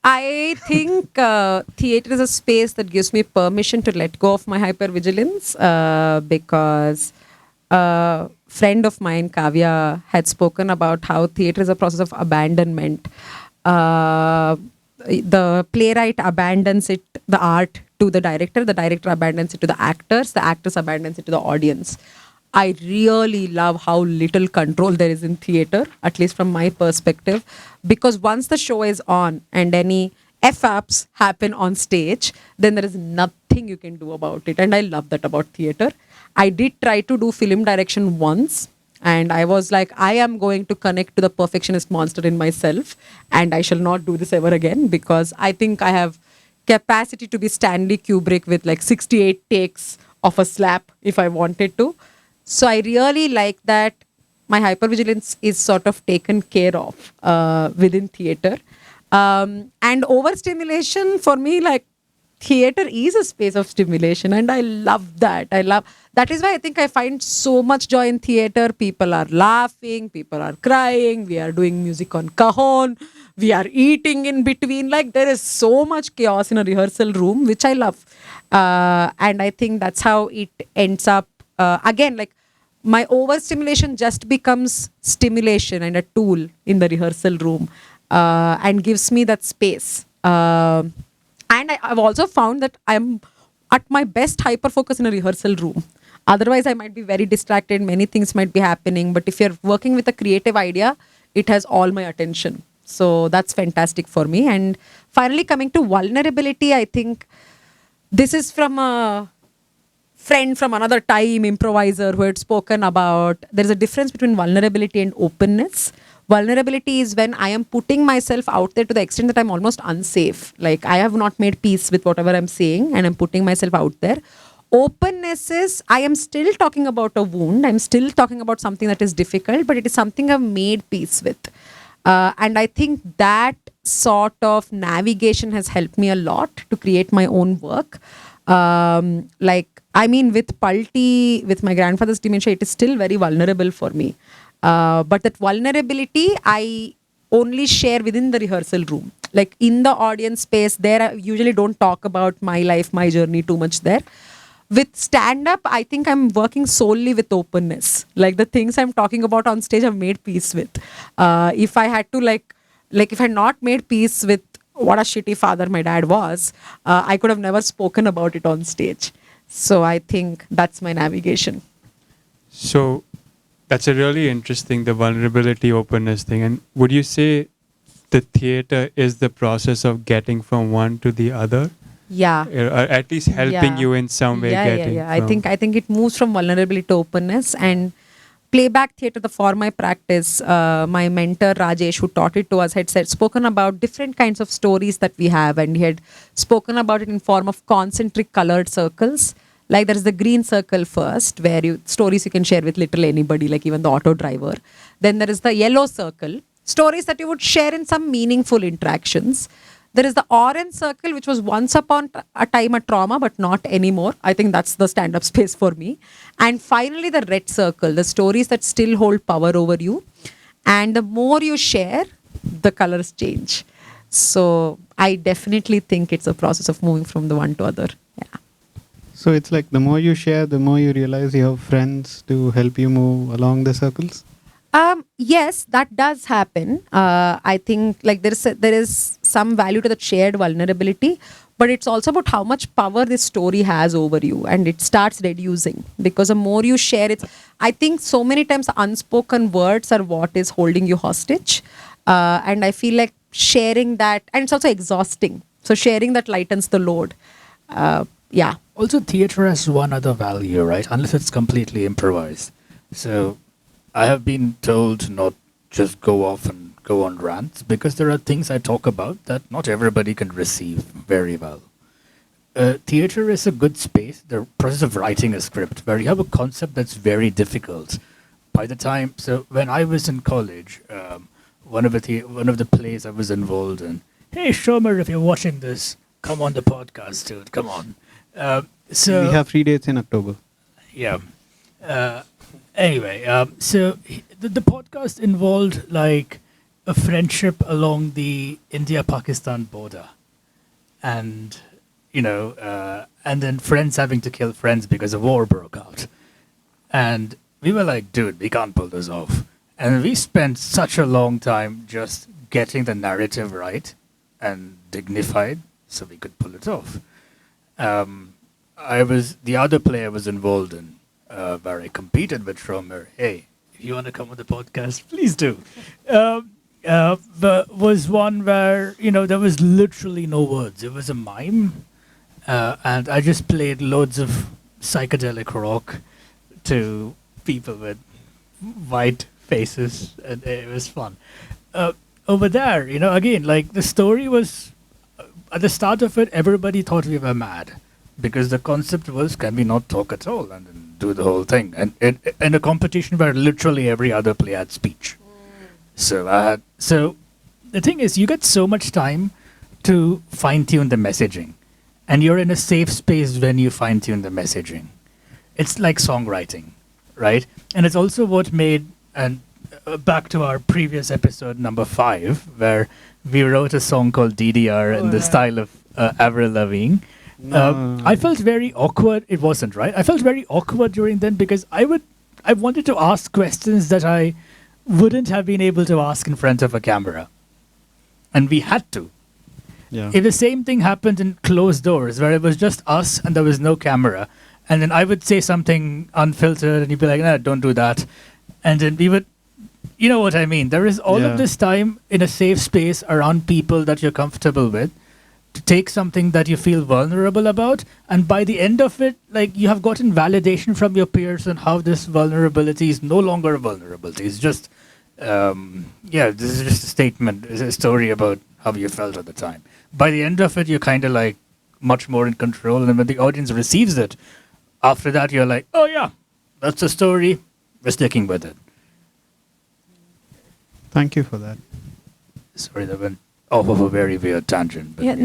I think theater is a space that gives me permission to let go of my hypervigilance because a friend of mine, Kavya, had spoken about how theater is a process of abandonment. Uh, the playwright abandons it, the art, to the director abandons it to the actors abandons it to the audience. I really love how little control there is in theater, at least from my perspective, because once the show is on and any F ups happen on stage, then there is nothing you can do about it. And I love that about theater. I did try to do film direction once, and I was like, I am going to connect to the perfectionist monster in myself, and I shall not do this ever again because I think I have capacity to be Stanley Kubrick with like 68 takes of a slap if I wanted to. So I really like that my hypervigilance is sort of taken care of within theater. And overstimulation for me, like theater is a space of stimulation, and I love that. I love that is why I think I find so much joy in theater. People are laughing, people are crying, we are doing music on cajon, we are eating in between. Like there is so much chaos in a rehearsal room, which I love. And I think that's how it ends up. Again, like my overstimulation just becomes stimulation and a tool in the rehearsal room and gives me that space. And I've also found that I'm at my best hyper focus in a rehearsal room. Otherwise, I might be very distracted. Many things might be happening. But if you're working with a creative idea, it has all my attention. So that's fantastic for me. And finally, coming to vulnerability, I think this is from a friend from another time, improviser, who had spoken about there's a difference between vulnerability and openness. Vulnerability is when I am putting myself out there to the extent that I'm almost unsafe. Like I have not made peace with whatever I'm saying and I'm putting myself out there. Openness is I am still talking about a wound. I'm still talking about something that is difficult, but it is something I've made peace with. And I think that sort of navigation has helped me a lot to create my own work. With Palti, with my grandfather's dementia, it is still very vulnerable for me. But that vulnerability, I only share within the rehearsal room. Like in the audience space, there I usually don't talk about my life, my journey too much there. With stand-up, I think I'm working solely with openness. Like the things I'm talking about on stage, I've made peace with. If I had to if I had not made peace with what a shitty father my dad was, I could have never spoken about it on stage. So I think that's my navigation. So that's a really interesting, the vulnerability openness thing. And would you say the theater is the process of getting from one to the other? Yeah. Or at least helping you in some way getting from... I think it moves from vulnerability to openness. And playback theater, the form I practice, my mentor Rajesh, who taught it to us, had spoken about different kinds of stories that we have, and he had spoken about it in form of concentric colored circles. Like there is the green circle first, where stories you can share with literally anybody, like even the auto driver. Then there is the yellow circle, stories that you would share in some meaningful interactions. There is the orange circle, which was once upon a time a trauma, but not anymore. I think that's the stand-up space for me. And finally, the red circle, the stories that still hold power over you. And the more you share, the colors change. So I definitely think it's a process of moving from the one to other. Yeah. So it's like the more you share, the more you realize you have friends to help you move along the circles? Yes, that does happen. I think like there is some value to the shared vulnerability, but it's also about how much power this story has over you, and it starts reducing because the more you share it. I think so many times unspoken words are what is holding you hostage, and I feel like sharing that, and it's also exhausting. So sharing that lightens the load. Yeah. Also, theatre has one other value, right? Unless it's completely improvised. So I have been told to not just go off and go on rants because there are things I talk about that not everybody can receive very well. Theatre is a good space, the process of writing a script, where you have a concept that's very difficult. So when I was in college, one of the plays I was involved in, hey Shomer, if you're watching this, come on the podcast, dude, come on. So we have 3 dates in October. Yeah. Anyway, so the podcast involved like a friendship along the India-Pakistan border, and and then friends having to kill friends because a war broke out, and we were like, dude, we can't pull this off, and we spent such a long time just getting the narrative right and dignified so we could pull it off. The other player was involved in where I competed with Shomer. Hey, if you want to come on the podcast, please do. Was one where there was literally no words. It was a mime, and I just played loads of psychedelic rock to people with white faces, and it was fun. Over there, again, like the story was at the start of it, everybody thought we were mad because the concept was, can we not talk at all and then do the whole thing? And in a competition where literally every other player had speech. So the thing is, you get so much time to fine tune the messaging, and you're in a safe space when you fine tune the messaging. It's like songwriting, right? And it's also what made, and back to our previous episode number 5, where we wrote a song called DDR in the style of Avril Lavigne. I felt very awkward. It wasn't, right? I felt very awkward during then because I wanted to ask questions that I wouldn't have been able to ask in front of a camera. And we had to. Yeah. If the same thing happened in closed doors where it was just us and there was no camera, and then I would say something unfiltered and you'd be like, no, don't do that. And then we would, you know what I mean? There is all of this time in a safe space around people that you're comfortable with to take something that you feel vulnerable about. And by the end of it, like you have gotten validation from your peers on how this vulnerability is no longer a vulnerability. It's just, this is just a statement. It's a story about how you felt at the time. By the end of it, you're kind of like much more in control. And when the audience receives it, after that, you're like, oh yeah, that's the story. We're sticking with it. Thank you for that. Sorry, that went off of a very weird tangent. But Yeah, no,